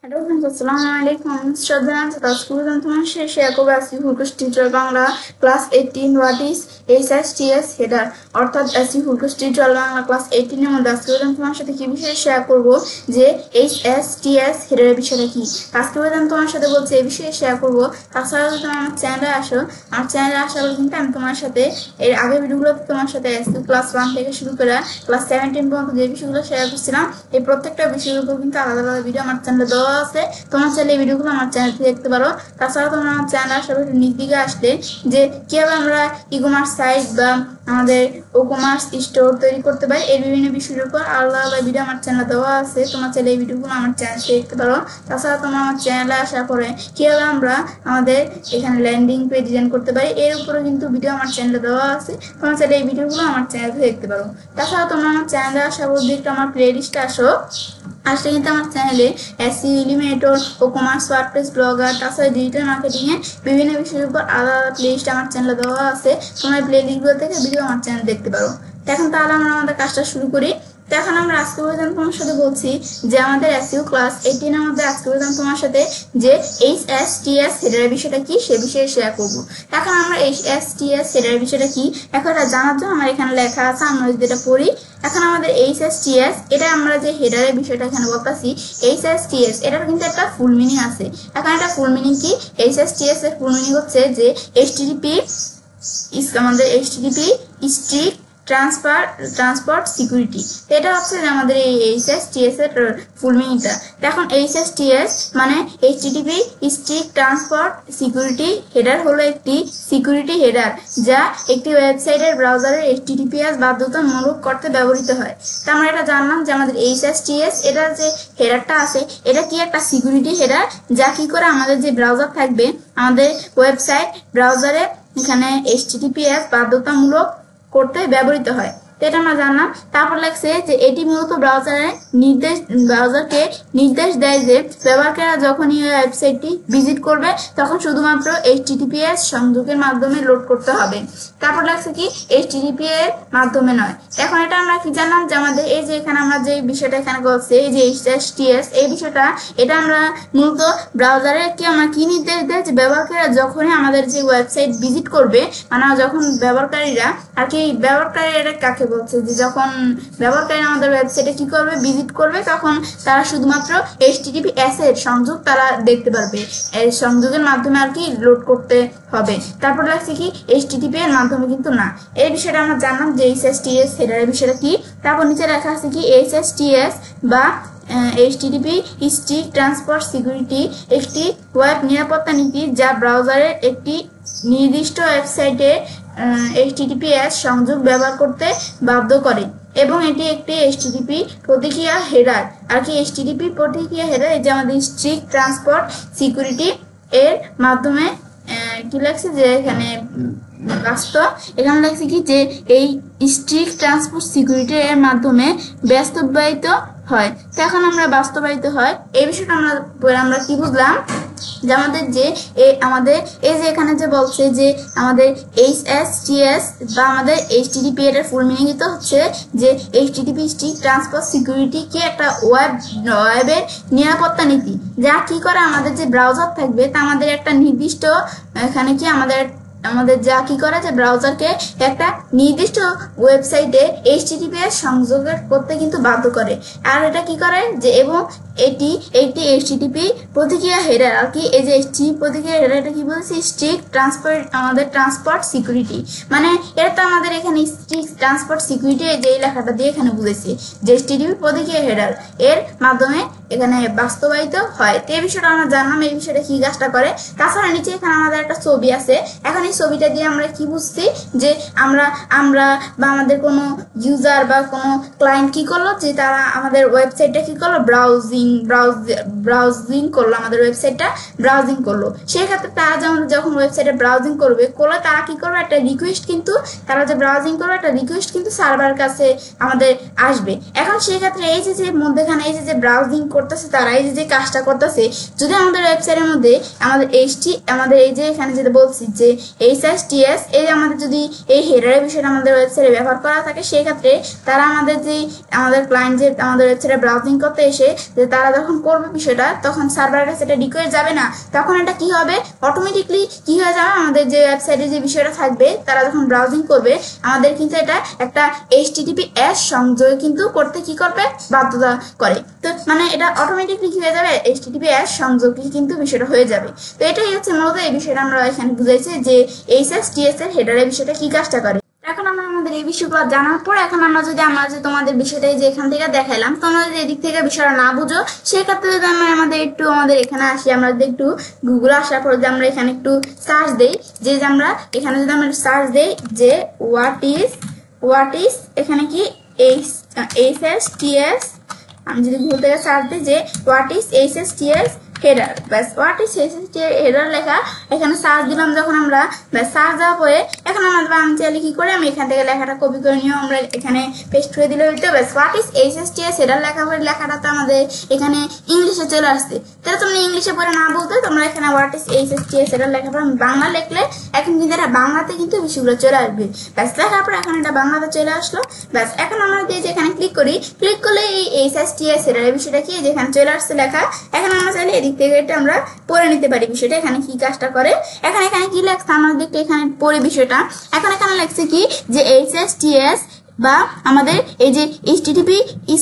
Hello friends, अस्सलाम वालेकुम। श्रद्धा school तुम्हारे শেষে একবাসী ফুলকুশ teacher Bangla class 18 what is HSTS হেডার অর্থাৎ এসি ফুলকুশ টিচার বাংলা ক্লাস 18 এর মধ্যে আজকে তোমার সাথে কি বিষয়ে শেয়ার করব যে এইচএসটিএস হেডারের বিষয়টা কি। আজকে তোমার সাথে বলছি এই বিষয়ে শেয়ার করব। তাছাড়া যদি তুমি আমার চ্যানেলে আসো, আমার চ্যানেলে আসার পর কিন্তু আমি তোমার সাথে এর আগের ভিডিওগুলোতে তোমার সাথে এসি ক্লাস 1 থেকে শুরু করে ক্লাস 17 পর্যন্ত যে বিষয়গুলো শেয়ার করছিলাম এই প্রত্যেকটা বিষয়ের উপর কিন্তু আলাদা আলাদা ভিডিও আমার চ্যানেলে দেওয়া আছে। তোমরা চাইলে এই ভিডিওগুলো আমার চ্যানেল থেকে দেখতে পারো। তাছাড়া তোমরা আমার চ্যানেল আসার নিচ দিকে আসলে যে কিভাবে আমরা ই-কমার্স সাইট বা আমাদের ই-কমার্স স্টোর তৈরি করতে পারি এই বিভিন্ন বিষয়ের উপর আলাদা আলাদা ভিডিও আমার চ্যানেলে দেওয়া আছে। তোমরা চাইলে এই ভিডিওগুলো আমার চ্যানেল থেকে দেখতে পারো। তাছাড়া তোমরা আমার চ্যানেলে আসার পরে কিভাবে আমরা আমাদের এখানে ল্যান্ডিং পেজ ডিজাইন করতে পারি এর উপরে কিন্তু ভিডিও আমার চ্যানেলে দেওয়া আছে। তোমরা চাইলে এই ভিডিওগুলো আমার চ্যানেল থেকে দেখতে পারো। তাছাড়া তোমরা আমার চ্যানেলে আসার পর একটু আমার প্লে লিস্টে আসো। আসলে কিন্তু আমার চ্যানেলে এসইও, এলিমেটর, ই-কমার্স, ওয়ার্ডপ্রেস, ব্লগার, তাছাড়া ডিজিটাল মার্কেটিং এ বিভিন্ন বিষয়ের উপর আলাদা আলাদা প্লে লিস্ট আমার চ্যানেলে দেওয়া আছে। তোমরা প্লে লিস্টগুলো থেকে ভিডিও আমার চ্যানেল দেখতে পারো। এখন তাহলে আমরা আমাদের কাজটা শুরু করি। তো এখন আমরা আজকে তোমার সাথে বলছি যে আমাদের এসইও ক্লাস 18 এর মধ্যে আজকে তোমার সাথে যে এইচএসটিএস হেডারের বিষয়টা কি সে বিষয়ে শেয়ার করব। এখন আমরা এইচএসটিএস হেডারের বিষয়টা কি এখন এটা জানার জন্য আমার এখানে লেখা আছে, আমরা যদি এটা পড়ি। এখন আমাদের এইচএসটিএস এটা আমরা যে হেডারের বিষয়টা এখানে বলতেছি এইচএসটিএস এটার কিন্তু একটা ফুল মিনিং আছে। এখন এটা ফুল মিনিং কি? এইচএসটিএস এর ফুল মিনিং হচ্ছে যে এইচটিটিপি আমাদের এইচটিটিপি স্ট্রিক্ট ট্রান্সপোর্ট সিকিউরিটি। এটা হচ্ছে আমাদের এই এইচএসটিএস এর ফুল মিনিংটা। এখন এইচএসটিএস মানে HTTP strict transport security header হলো একটি সিকিউরিটি হেডার যা একটি ওয়েবসাইটের ব্রাউজারের এইচটিটিপিএস বাধ্যতামূলক করতে ব্যবহৃত হয়। তো আমরা এটা জানলাম যে আমাদের এইচএসটিএস এটা যে হেডারটা আছে এটা কি একটা সিকিউরিটি হেডার যা কি করে আমাদের যে ব্রাউজার থাকবে আমাদের ওয়েবসাইট ব্রাউজারে এখানে এইচটিটিপিএস বাধ্যতামূলক করতে ব্যবহৃত হয়। তো এটা আমরা জানলাম। তারপর লাগছে যে এটি মূলত ব্রাউজারকে নির্দেশ দেয় যে ব্যবহারকারীরা যখনই ওয়েবসাইটটি ভিজিট করবে তখন শুধুমাত্র এইচটিটিপিএস সংযোগের মাধ্যমে লোড করতে হবে। তারপর লাগছে কি এইচটিটিপি এর মাধ্যমে নয়। এখন এটা আমরা কি জানলাম যে আমাদের এই যে এখানে আমরা যে বিষয়টা এখানে বলছে এই যে এইচটিটিপিএস এই বিষয়টা এটা আমরা মূলত ব্রাউজারে কি আমরা কি নির্দেশ দেয় যে ব্যবহারকারীরা যখনই আমাদের যে ওয়েবসাইট ভিজিট করবে মানে যখন ব্যবহারকারীরা আর কি ব্যবহারকারীরা কাকে বলছে যে যখন ব্যবহারকারী আমাদের ওয়েবসাইটে কি করবে ভিজিট করবে তখন তারা শুধুমাত্র এইচটিটিপিএস এর সংযোগ তারা দেখতে পারবে। এই সংযোগের মাধ্যমে আর কি লোড করতে হবে। তারপর লাগছে কি এইচটিটিপি এর মাধ্যমে কিন্তু না। এই বিষয়টা আমরা জানলাম যে এইচএসটিএস হেডারের বিষয়টা কি। তারপর নিচে লেখা আছে কি এইচএসটিএস বা এইচটিটিপি স্ট্রিক্ট ট্রান্সপোর্ট সিকিউরিটি একটি ওয়েব নিরাপত্তা নীতি যা ব্রাউজারের একটি নির্দিষ্ট ওয়েবসাইটে এইচটিটিপিএস সংযোগ ব্যবহার করতে বাধ্য করে এবং এটি একটি এইচটিটিপি প্রতিক্রিয়া হেডার আর কি এইচটিটিপি প্রতিক্রিয়া হেডার এই যে আমাদের স্ট্রিক্ট ট্রান্সপোর্ট সিকিউরিটি এর মাধ্যমে কি লাগছে যে এখানে এখানে লাগছে কি যে এই স্ট্রিক্ট ট্রান্সপোর্ট সিকিউরিটি এর মাধ্যমে বাস্তবায়িত হয়। তো এখন আমরা বাস্তবায়িত হয় এই বিষয়টা আমরা কি বুঝলাম যে আমাদের যে আমাদের এই যে এখানে যে বলছে যে আমাদের এইচএসটিএস বা আমাদের এইচটিটিপি এর ফুল মিনিং তো হচ্ছে যে এইচটিটিপি স্ট্রিক্ট ট্রান্সপোর্ট সিকিউরিটি কি একটা ওয়েবের নিরাপত্তা নীতি যা কি করে আমাদের যে ব্রাউজার থাকবে তা আমাদের একটা নির্দিষ্ট এখানে কি আমাদের যা কি করে যে ব্রাউজারকে একটা নির্দিষ্ট ওয়েবসাইটে এইচটিটিপিএস সংযোগ করতে কিন্তু বাধ্য করে। আর এটা কি করে যে এবং এটি একটি এইচটিটিপি প্রতিক্রিয়া হেডার আর কি এই যে এইচটিটিপি প্রতিক্রিয়া হেডার এটা কি বলছি স্ট্রিক্ট ট্রান্সপোর্ট সিকিউরিটি মানে এটা তো আমাদের এখানে স্ট্রিক্ট ট্রান্সপোর্ট সিকিউরিটি যে লেখাটা দিয়ে এখানে বুঝেছি যে এইচটিটিপি প্রতিক্রিয়া হেডার এর মাধ্যমে এখানে বাস্তবায়িত হয়। তো এই বিষয়টা আমরা জানলাম এই বিষয়টা কি কাজটা করে। তাছাড়া নিচে এখানে আমাদের একটা ছবি আছে। এখন এই ছবিটা দিয়ে আমরা কি বুঝছি যে আমরা বা আমাদের কোনো ইউজার বা কোনো ক্লায়েন্ট কি করলো যে তারা আমাদের ওয়েবসাইটটা কি করলো ব্রাউজিং করলো আমাদের ওয়েবসাইটটা ব্রাউজিং করলো। সেই ক্ষেত্রে তারা যখন ওয়েবসাইটে ব্রাউজিং করবে তারা কি করবে একটা রিকোয়েস্ট কিন্তু তারা যে ব্রাউজিং করবে একটা রিকোয়েস্ট কিন্তু সার্ভার কাছে আমাদের আসবে। এখন সেই ক্ষেত্রে এই যে মধ্যখানে এই যে ব্রাউজিং করতেছে তারা এই যে কাজটা করতেছে যদি আমাদের ওয়েবসাইটের মধ্যে আমাদের এই যে এখানে যেটা বলছি যে এইচএসটিএস এই আমাদের যদি এই হেডারের বিষয়টা আমাদের ওয়েবসাইটে ব্যবহার করা থাকে সেই ক্ষেত্রে তারা আমাদের ক্লায়েন্ট যে আমাদের ওয়েবসাইটে ব্রাউজিং করতে এসে যে তারা যখন করবে বিষয়টা তখন সার্ভারের কাছে এটা রিকোয়েস্ট যাবে না, তখন এটা কি হবে অটোমেটিকলি কি হয়ে যাবে আমাদের যে ওয়েবসাইটে যে বিষয়টা থাকবে তারা যখন ব্রাউজিং করবে আমাদের কিন্তু এটা একটা HTTPS সংযোগ কিন্তু করতে কি করবে বাধ্যতা করে। তো মানে এটা অটোমেটিকলি কি হয়ে যাবে HTTPS সংযোগ কিন্তু বিষয়টা হয়ে যাবে। তো এটাই হচ্ছে মূলত এই বিষয়টা আমরা এখানে বুঝাইছি যে HSTS এর হেডারের বিষয়টা কি কাজটা করে। এখন আমরা আমাদের এই বিষয়গুলো জানার পর এখন আমরা যে তোমাদের বিষয়টা যে এখান থেকে দেখাইলাম তোমরা যদি এদিক থেকে বিষয়টা না বুঝো সেক্ষেত্রে যদি আমরা আমাদের এখানে আসি, আমরা যদি একটু গুগলে আসার পর যদি আমরা এখানে একটু সার্চ দেই যে আমরা এখানে যদি আমরা সার্চ দেই যে হোয়াট ইজ এখানে কি HSTS, আমি যদি গুগল থেকে সার্চ দিই যে হোয়াট ইজ HSTS হেডার, ব্যাস হোয়াট ইজ HSTS হেডার লেখা এখানে সার্চ দিলাম যখন আমরা, ব্যাস সার্চ দেওয়ার পরে এখন আমাদের আমি চাইলে কি করে আমি এখান থেকে লেখাটা কপি করে নিয়েও আমরা এখানে পেস্ট করে দিলে হইতো। ব্যাস হোয়াট ইজ HSTS হেডার লেখা পরে লেখাটা তো আমাদের এখানে ইংলিশে চলে আসছে, তাহলে তোমরা ইংলিশে পরে না বলতে তোমরা এখানে হোয়াট ইজ HSTS হেডার লেখা পরে বাংলা লিখলে এখন কিন্তু এটা বাংলাতে কিন্তু বিষয়গুলো চলে আসবে। ব্যাস লেখার পরে এখন এটা বাংলাতে চলে আসলো। ব্যাস এখন আমরা যে এখানে ক্লিক করলে এই HSTS হেডারের বিষয়টা কি যেখানে চলে আসছে লেখা, এখন আমরা চাইলে এদিক থেকে এটা আমরা পড়ে নিতে পারি বিষয়টা এখানে কি কাজটা করে। এখানে কি লেখছে আমরা দেখতে এখানে পড়ে বিষয়টা, এখন এখানে লেখছে কি যে HSTS বা আমাদের এই যে HTTP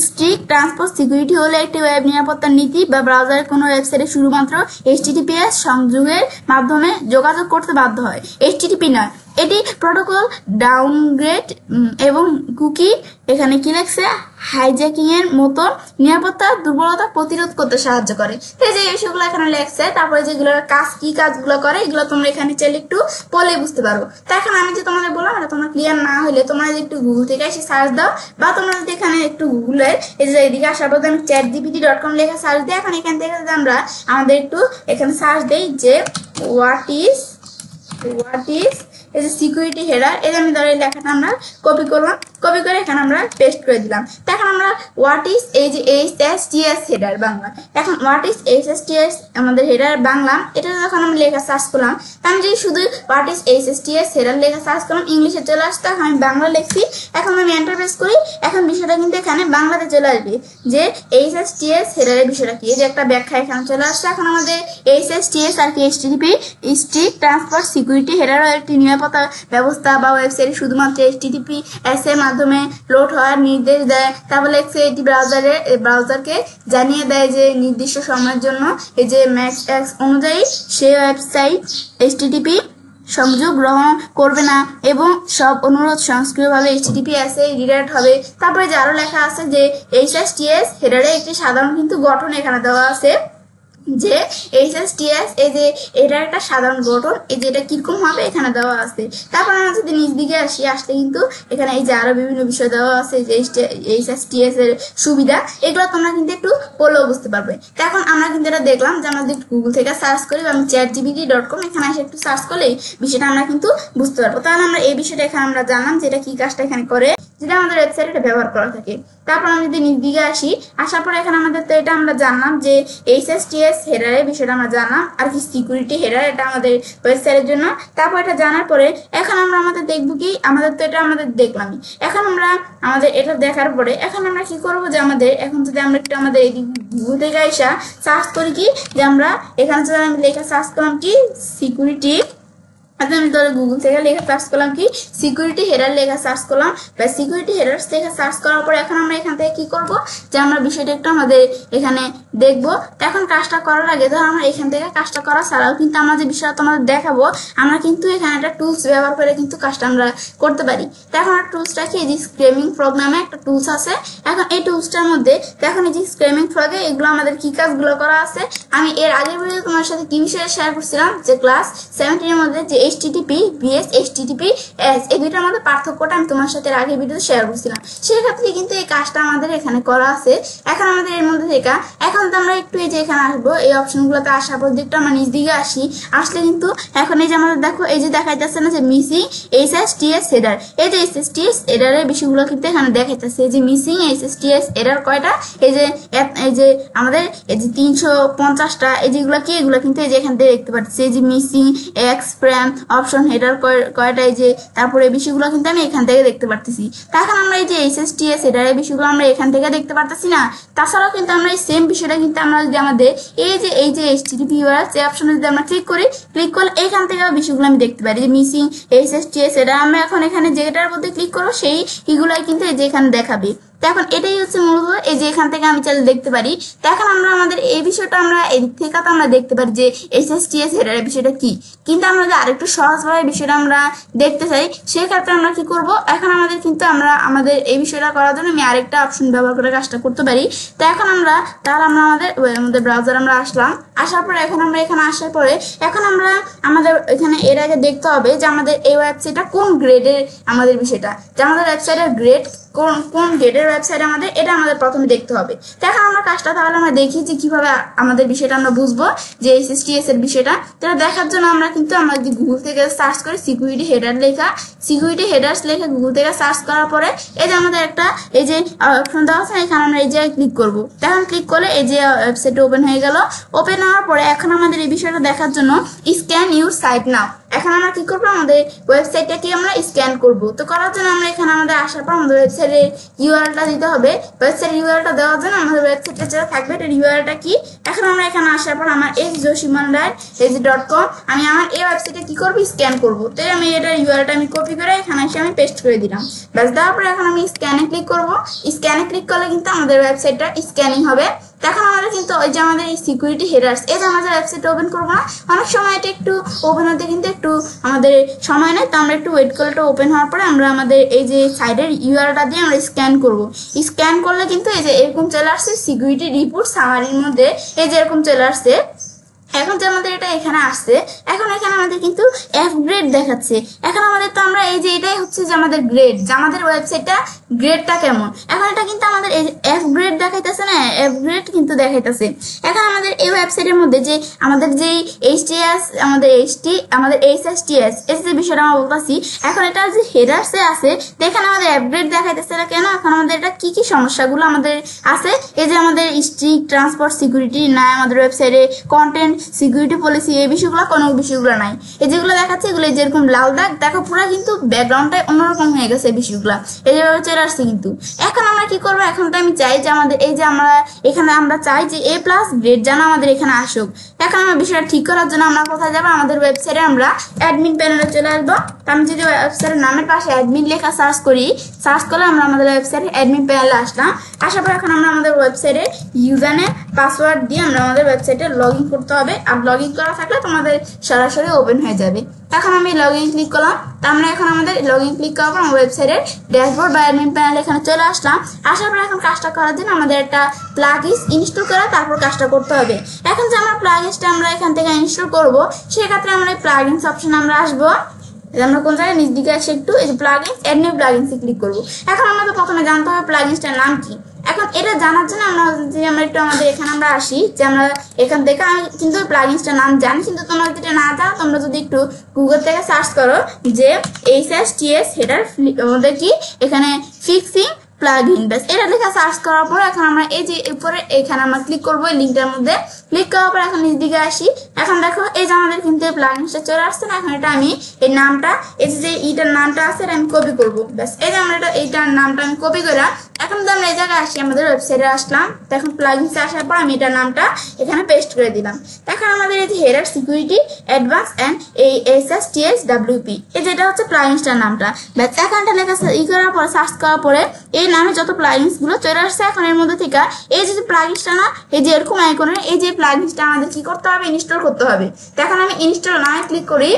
স্ট্রিক্ট ট্রান্সপোর্ট সিকিউরিটি হলো একটি ওয়েব নিরাপত্তা নীতি বা ব্রাউজারের কোনো ওয়েবসাইটে শুধুমাত্র HTTPS সংযোগের মাধ্যমে যোগাযোগ করতে বাধ্য হয়, HTTP নয়। এটি প্রোটোকল ডাউনগ্রেড এবং কুকি এখানে কি লেখছে হাইজ্যাকিং এর মতো নিরাপত্তা দুর্বলতা প্রতিরোধ করতে সাহায্য করে। এই যে এইসবগুলো এখানে লেখছে, তারপরে যেগুলোর কাজগুলো করে এগুলো তোমরা এখানে চাইলে একটু পড়লে বুঝতে পারো। তো এখন আমি যে তোমাদের বললাম এটা তোমরা ক্লিয়ার না হলে তোমরা যদি একটু গুগল থেকে এসে সার্চ দাও বা তোমরা যদি এখানে একটু গুগলের এই যে এদিকে আসার পর আমি chatgpt.com লেখা সার্চ দিই, এখন এখান থেকে আমরা আমাদের একটু এখানে সার্চ দেই যে হোয়াট ইজ এই যে সিকিউরিটি হেডার, এই যে আমি ধরো এই লেখাটা আমরা কপি করে এখানে আমরা পেস্ট করে দিলাম। এখন আমরা হোয়াট ইজ এই যে HSTS হেডার বাংলা, এখন হোয়াট ইজ HSTS আমাদের হেডার বাংলা এটা যখন আমি লেখা সার্চ করলাম, আমি যদি শুধু হোয়াট ইজ HSTS হেডার লেখা সার্চ করলাম ইংলিশে চলে আসতো, এখন আমি বাংলা লিখছি, এখন আমি এন্টার প্রেস করি, এখন বিষয়টা কিন্তু এখানে বাংলাতে চলে আসবে যে HSTS হেডারের বিষয়টা কি, এই যে একটা ব্যাখ্যা এখানে চলে আসছে। এখন আমাদের HSTS আর কি HTTP strict transport security header একটি নিরাপত্তা ব্যবস্থা বা ওয়েবসাইটে শুধুমাত্র HTTPS এর মাধ্যমে লোড হওয়ার নির্দেশ দেয়। তারপরে এটি ব্রাউজারকে জানিয়ে দেয় যে নির্দিষ্ট সময়ের জন্য এই যে ম্যাক্স এক্স অনুযায়ী সে ওয়েবসাইট HTTP সংযোগ গ্রহণ করবে না এবং সব অনুরোধ সক্রিয়ভাবে HTTPS এ রিডাইরেক্ট হবে। তারপরে যে আরো লেখা আছে যে HSTS হেডারে একটি সাধারণ কিন্তু গঠন এখানে দেওয়া আছে যে HSTS এই যে এটা একটা সাধারণ গঠন, এই যে এটা কিরকম হবে এখানে দেওয়া আছে। তারপর আমরা যদি নিচ দিকে আসলে কিন্তু এখানে এই যে আরো বিভিন্ন বিষয় দেওয়া আছে যে HSTS এর সুবিধা, এগুলো তোমরা কিন্তু একটু পড়লেও বুঝতে পারবে। তো এখন আমরা কিন্তু এটা দেখলাম যে আমরা যদি গুগল থেকে সার্চ করি বা আমি chatgpt.com এখানে এসে একটু সার্চ করলেই বিষয়টা আমরা কিন্তু বুঝতে পারবো। তাহলে আমরা এই বিষয়টা এখানে আমরা জানলাম যে এটা কি কাজটা এখানে করে যেটা আমাদের ওয়েবসাইটে এটা ব্যবহার করা থাকে। তারপর আমি যদি নিচ দিকে আসার পরে এখানে আমাদের তো এটা আমরা জানলাম যে HSTS হেডারের বিষয়টা আমরা জানলাম, আর কি সিকিউরিটি হেডার এটা আমাদের ওয়েবসাইটের জন্য। তারপর এটা জানার পরে এখন আমরা আমাদের দেখবো কি আমাদের তো এটা আমাদের দেখলামই, এখন আমরা আমাদের এটা দেখার পরে এখন আমরা কি করবো যে আমাদের এখন যদি আমরা একটু আমাদের এই গুগল থেকে আসা সার্চ করি কি যে আমরা এখানে যদি আমি লেখা সার্চ করলাম কি সিকিউরিটি, আমি ধরে গুগল থেকে লেখা সার্চ করলাম কি সিকিউরিটি হেডার লেখা সার্চ করলাম বা সিকিউরিটি হেডার লেখা সার্চ করার পর এখন আমরা এখান থেকে কি করব যে আমরা বিষয়টা একটু আমাদের এখানে দেখবো। এখন কাজটা করার আগে ধর আমরা এখান থেকে কাজটা করা ছাড়াও কিন্তু আমরা যে বিষয়টা তোমাদের দেখাবো আমরা কিন্তু এখানে একটা টুলস ব্যবহার করে কিন্তু কাজটা আমরা করতে পারি। তো এখন টুলসটা কি এই যে স্ক্রেমিং ফ্রগ নামে একটা টুলস আছে, এখন এই টুলসটার মধ্যে এখন এই যে স্ক্রেমিং ফ্রগে এগুলো আমাদের কি কাজগুলো করা আছে আমি এর আগের ভিডিওতে তোমার সাথে কি বিষয়ে শেয়ার করছিলাম যে ক্লাস 17 এর মধ্যে যে HTTP vs HTTPS এই দুইটার মধ্যে পার্থক্যটা আমি তোমার সাথে আগের ভিডিওতে শেয়ার করছিলাম, সেই ক্ষেত্রে কিন্তু এই কাজটা আমাদের এখানে করা আছে। এখন আমাদের এর মধ্যে থেকে এখন তো আমরা একটু এই যে এখানে আসবো এই অপশনগুলোতে আসার পর দিকটা আমরা নিচ দিকে আসলে কিন্তু এখন এই যে আমাদের দেখো এই যে দেখাইতেছে না যে মিসিং HSTS হেডার, এই যে HSTS হেডারের বিষয়গুলো কিন্তু এখানে দেখাইতেছে এই যে মিসিং HSTS হেডার কয়টা এই যে আমাদের এই যে 350টা এই যেগুলো কি এগুলো কিন্তু এই যে এখান থেকে দেখতে পাচ্ছি এই যে missing x frame option header কয়টা, এই যে তারপরে এই বিষয়গুলো কিন্তু আমি এখান থেকে দেখতে পারতেছি। এখন আমরা এই যে HSTS হেডারের বিষয়গুলো আমরা এখান থেকে দেখতে পারতেছি না। তাছাড়াও কিন্তু আমরা এই সেম বিষয়টা কিন্তু আমরা যদি আমাদের এই যে HTTP URL সেই অপশনে যদি আমরা ক্লিক করলে এইখান থেকে বিষয়গুলো আমি দেখতে পারি, যে মিসিং HSTS হেডার। আমরা এখন এখানে যেটার মধ্যে ক্লিক করবো সেই এগুলাই কিন্তু এই যে এখানে দেখাবে। তো এখন এটাই হচ্ছে মূলত এই যে এখান থেকে আমি চাইলে দেখতে পারি। তো এখন আমরা আমাদের এই বিষয়টা আমরা এদিক থেকে তো আমরা দেখতে পারি যে HSTS হেডারের বিষয়টা কি, কিন্তু আমরা যদি আরেকটু সহজভাবে বিষয়টা আমরা দেখতে চাই সেক্ষেত্রে আমরা কি করব, এখন আমাদের কিন্তু আমরা আমাদের এই বিষয়টা করার জন্য আমি আরেকটা অপশন ব্যবহার করে কাজটা করতে পারি। তো এখন আমরা আমাদের ব্রাউজার আমরা আসলাম, আসার পরে এখন আমরা এখানে আসার পরে এখন আমরা আমাদের এখানে এর আগে দেখতে হবে যে আমাদের এই ওয়েবসাইটটা কোন গ্রেডের, আমাদের বিষয়টা যে আমাদের ওয়েবসাইটের গ্রেড কোন গ্রেডের ওয়েবসাইট আমাদের, এটা আমাদের প্রথমে দেখতে হবে। তো এখন আমরা কাজটা তাহলে আমরা দেখি যে কিভাবে আমাদের বিষয়টা আমরা বুঝবো যে HSTS এর বিষয়টা। তো দেখার জন্য আমরা কিন্তু আমরা যদি গুগল থেকে সার্চ করি সিকিউরিটি হেডার্স লেখা গুগল থেকে সার্চ করার পরে এই যে আমাদের একটা এই যে অপশন দেওয়া আছে, এখানে আমরা এই যে ক্লিক করব। তখন ক্লিক করলে এই যে ওয়েবসাইটটা ওপেন হয়ে গেল। ওপেন হওয়ার পরে এখন আমাদের এই বিষয়টা দেখার জন্য স্ক্যান ইউর সাইট নাও, এখন আমরা কি করবো, আমাদের ওয়েবসাইটটাকে আমরা স্ক্যান করব। তো করার জন্য আমরা এখানে আমাদের আসার পর আমাদের ওয়েবসাইটের ইউআরএলটা দিতে হবে। ওয়েবসাইটের ইউআরএলটা দেওয়ার জন্য আমাদের ওয়েবসাইটটা যেটা থাকবে এটার ইউআরএলটা কি, এখন আমরা এখানে আসার পর আমার hjoshimanrai.com আমি আমার এই ওয়েবসাইটে কি করবো, স্ক্যান করবো। তো আমি এটার ইউআরএলটা আমি কপি করে এখানে এসে আমি পেস্ট করে দিলাম। ব্যাস দেওয়ার পরে এখন আমি স্ক্যানে ক্লিক করবো। স্ক্যানে ক্লিক করলে কিন্তু আমাদের ওয়েবসাইটটা স্ক্যানিং হবে। এখন আমাদের কিন্তু ওই যে আমাদের এই সিকিউরিটি হেডার্স, এই যে আমাদের ওয়েবসাইট ওপেন করবো না, অনেক সময় এটা একটু ওপেন হতে কিন্তু একটু আমাদের সময় নেই। তো আমরা একটু ওয়েট করলে এটা ওপেন হওয়ার পরে আমরা আমাদের এই যে সাইডের ইউআরএলটা দিয়ে আমরা স্ক্যান করব। স্ক্যান করলে কিন্তু এই যে এরকম চলে আসছে সিকিউরিটি রিপোর্ট সামারির মধ্যে, এই যে এরকম চলে আসছে। এখন যে আমাদের এটা এখানে আসছে, এখন এখানে আমাদের কিন্তু F গ্রেড দেখাচ্ছে। এখন আমাদের তো আমরা এই যে এটাই হচ্ছে যে আমাদের গ্রেড, যে আমাদের ওয়েবসাইটটা গ্রেডটা কেমন, এখন এটা কিন্তু আমাদের এই F গ্রেড দেখাইতেছে না, F গ্রেড কিন্তু দেখাইতেছে। এখন আমাদের এই ওয়েবসাইটের মধ্যে যে আমাদের যেই HTS আমাদের HSTS এই যে বিষয়টা আমরা বলতেছি, এখন এটা যে হেডার্সে আছে দেখেন আমাদের F গ্রেড দেখাইতেছে না কেন, এখন আমাদের এটা কি কি সমস্যাগুলো আমাদের আছে, এই যে আমাদের স্ট্রিক্ট ট্রান্সপোর্ট সিকিউরিটি না, আমাদের ওয়েবসাইটে কন্টেন্ট সিকিউরিটি পলিসি এই বিষয়গুলো কোনো বিষয়গুলো নাই। এই যেগুলো দেখাচ্ছে এগুলো যেরকম লাল দাগ দেখো পুরো কিন্তু ব্যাকগ্রাউন্ডটাই অন্যরকম হয়ে গেছে বিষয়গুলো, এই যেভাবে চলে আসছে। কিন্তু এখন আমরা কি করবো, এখন তো আমি চাই যে আমাদের এই যে আমরা এখানে আমরা চাই যে A+ গ্রেড যেন আমাদের এখানে আসুক। এখন আমরা বিষয়টা ঠিক করার জন্য আমরা কোথায় যাবো, আমাদের ওয়েবসাইটে আমরা অ্যাডমিন প্যানেলে চলে আসবো। আমি যদি ওয়েবসাইটের নামের পাশে অ্যাডমিন লেখা সার্চ করলে আমরা আমাদের ওয়েবসাইটে অ্যাডমিন প্যানেলে আসলাম। আসার পর এখন আমরা আমাদের ওয়েবসাইটে ইউজারনেম পাসওয়ার্ড দিয়ে আমরা আমাদের ওয়েবসাইটে লগ ইন করতে হবে। আর লগ ইন করা থাকলে তোমাদের সরাসরি ওপেন হয়ে যাবে। এখন আমি লগ ইন ক্লিক করলাম। তো আমরা এখন আমাদের লগ ইন ক্লিক করার পর আমার ওয়েবসাইটের ড্যাশবোর্ড বা অ্যাডমিন প্যানেল এখানে চলে আসলাম। আসার পর এখন কাজটা করার জন্য আমাদের একটা প্লাগইনস ইনস্টল করে তারপর কাজটা করতে হবে। এখন যে আমরা প্লাগইনসটা আমরা এখান থেকে ইনস্টল করব, সেক্ষেত্রে আমরা এই প্লাগইনস অপশন আমরা আসবো। আমরা কোন জায়গায় নিচ দিকে এসে একটু এই যে প্লাগইনস এড নিউ প্লাগইনসে ক্লিক করব। এখন আমাদের প্রথমে জানতে হবে প্লাগইনসটার নাম কি। এখন এটা জানার জন্য আমরা একটু আমাদের এখানে আমরা আসি, যে আমরা এখান থেকে কিন্তু প্লাগইনসটার নাম জানি, কিন্তু তোমরা যদি এটা না জানো তোমরা যদি একটু গুগল থেকে সার্চ করো যে HSTS হেডার আমাদের কি এখানে ফিক্সিং প্লাগইন, ব্যাস এটা লেখা সার্চ করার পর এখন আমরা এই যে উপরে এখানে আমরা ক্লিক করবো এই লিঙ্কটার মধ্যে। ক্লিক করার পর এখন নিচ দিকে আসি। এখন দেখো এই যে আমাদের কিন্তু প্লাগইনসটা চলে আসছে না। এখন এটা আমি এই নামটা এই যে এইটার নামটা আছে এটা আমি কপি করবো। ব্যাস এই যে আমরা এইটার নামটা আমি কপি করলাম। এখন তো আমরা এই জায়গায় আসি, আমাদের ওয়েবসাইটে আসলাম। এখন প্লাগইনসে আসার পর আমি এটার নামটা এখানে পেস্ট করে দিলাম। এখন আমাদের এই যে হেডার সিকিউরিটি অ্যাডভান্স এন্ড এই HSTS WP এই যেটা হচ্ছে প্লাগইনসটার নামটা। ব্যাস এখানটা লেখা করার পর সার্চ করার পরে এই নামে যত প্লাগইনস গুলো চলে আসছে। এখন এর মধ্যে থেকে এই যে প্লাগইনসটা না, এই যে এরকম আইকনের এই যে প্লাগইনসটা আমাদের কি করতে হবে, ইনস্টল করতে হবে। তো এখন আমি ইনস্টল না ক্লিক করি।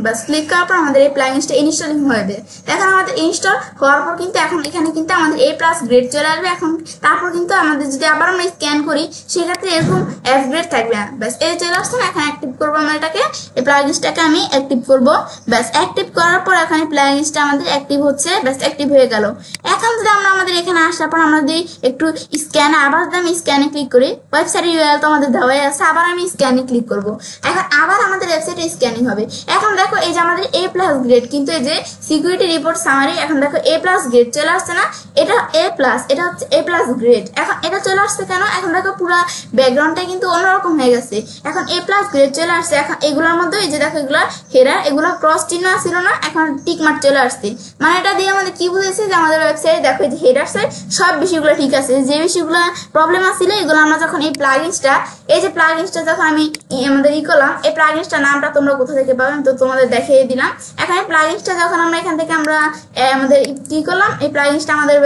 বাস ক্লিক করার পর আমাদের এই প্লাগইনসটা ইনস্টলিং হয়ে যাবে। এখন আমাদের ইনস্টল হওয়ার পর কিন্তু এখন এখানে কিন্তু আমাদের A+ গ্রেড চলে আসবে। এখন তারপর কিন্তু আমাদের যদি আবার আমরা স্ক্যান করি সেক্ষেত্রে এরকম F গ্রেড থাকবে না। ব্যাস এই চলে আসছে না। এখন অ্যাক্টিভ করবো আমরা এটাকে, এই প্লাগইনসটাকে আমি অ্যাক্টিভ করবো। ব্যাস অ্যাক্টিভ করার পর এখানে প্লাগইনসটা আমাদের অ্যাক্টিভ হচ্ছে। ব্যাস অ্যাক্টিভ হয়ে গেল। এখন যদি আমরা আমাদের এখানে আসার পর আমরা যদি একটু স্ক্যান আবার যদি আমি স্ক্যানে ক্লিক করি, ওয়েবসাইটের ইউআরএল তো আমাদের দেওয়াই আছে, আবার আমি স্ক্যানে ক্লিক করবো। এখন আবার আমাদের ওয়েবসাইটে স্ক্যানিং হবে। এখন দেখো এই যে আমাদের A+ গ্রেড, কিন্তু এই যে সিকিউরিটি রিপোর্ট সামারি এখন দেখো A+ গ্রেড চলে আসছে না, এটা A+, এটা হচ্ছে A+ গ্রেড। এখন এটা চলে আসছে কেন? এখন দেখো পুরো ব্যাকগ্রাউন্ডটা কিন্তু অন্যরকম হয়ে গেছে, এখন A+ গ্রেড চলে আসছে। এখন এগুলোর মধ্যে এই যে দেখো এগুলো হেডার, এগুলো ক্রস চিহ্ন ছিল না, এখন টিক মার্ক চলে আসছে। মানে এটা দিয়ে আমাদের কি বুঝেছে যে আমাদের ওয়েবসাইটে দেখো এই যে হেডার্সে সব বিষয়গুলো ঠিক আছে, যে বিষয়গুলো প্রবলেম আসছিল এগুলো আমরা যখন এই প্লাগইনসটা, এই যে প্লাগইনসটা যখন আমি আমাদের করলাম, এই প্লাগইনসটা নামটা তোমরা কোথা থেকে পাবেন তো তোমাদের দেখিয়ে দিলাম। এখন এই প্লাগইনসটা যখন আমরা এখান থেকে আমরা আমাদের কি করলাম, এই প্লাগইনসটা আমাদের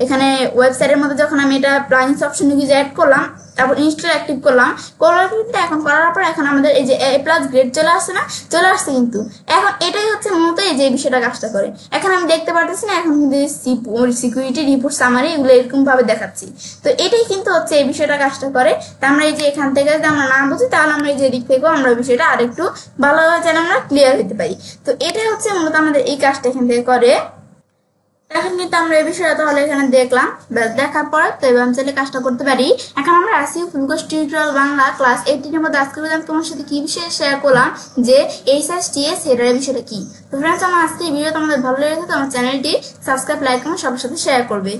এখানে ওয়েবসাইটের মধ্যে যখন আমি এটা প্লাগইনস অপশন ইউজে অ্যাড করলাম, তারপর ইনস্টল অ্যাক্টিভ করলাম, করার ক্ষেত্রে এখন করার পর এখন আমাদের এই যে A+ গ্রেড চলে আসছে না, চলে আসছে। কিন্তু এখন এটাই হচ্ছে মূলত এই যে বিষয়টা কাজটা করে। এখন আমি দেখতে পারতেছি না, এখন কিন্তু সিকিউরিটি রিপোর্ট সামারি এগুলো এরকম ভাবে দেখাচ্ছি। তো এটাই কিন্তু হচ্ছে এই বিষয়টা কাজটা করে। তা আমরা এই যে এখান থেকে যদি আমরা না বুঝি তাহলে আমরা এই যে দিক থেকেও আমরা বিষয়টা আরেকটু ভালোভাবে যেন আমরা ক্লিয়ার হতে পারি। তো এটাই হচ্ছে মূলত আমাদের এই কাজটা এখান থেকে করে। এখন কিন্তু আমরা এই বিষয়টা তাহলে এখানে দেখলাম, দেখার পর তো এবার আমি চাইলে কাজটা করতে পারি। এখন আমরা SEO full course tutorial Bangla class 18 এর মধ্যে আজকে আমি তোমার সাথে কি বিষয়ে শেয়ার করলাম যে HTTPS হেডারের বিষয়টা কি। তো ফ্রেন্ডস, আমার আজকে এই ভিডিও তোমাদের ভালো লেগেছে তো আমার চ্যানেলটি সাবস্ক্রাইব, লাইক এবং সবার সাথে শেয়ার করবে।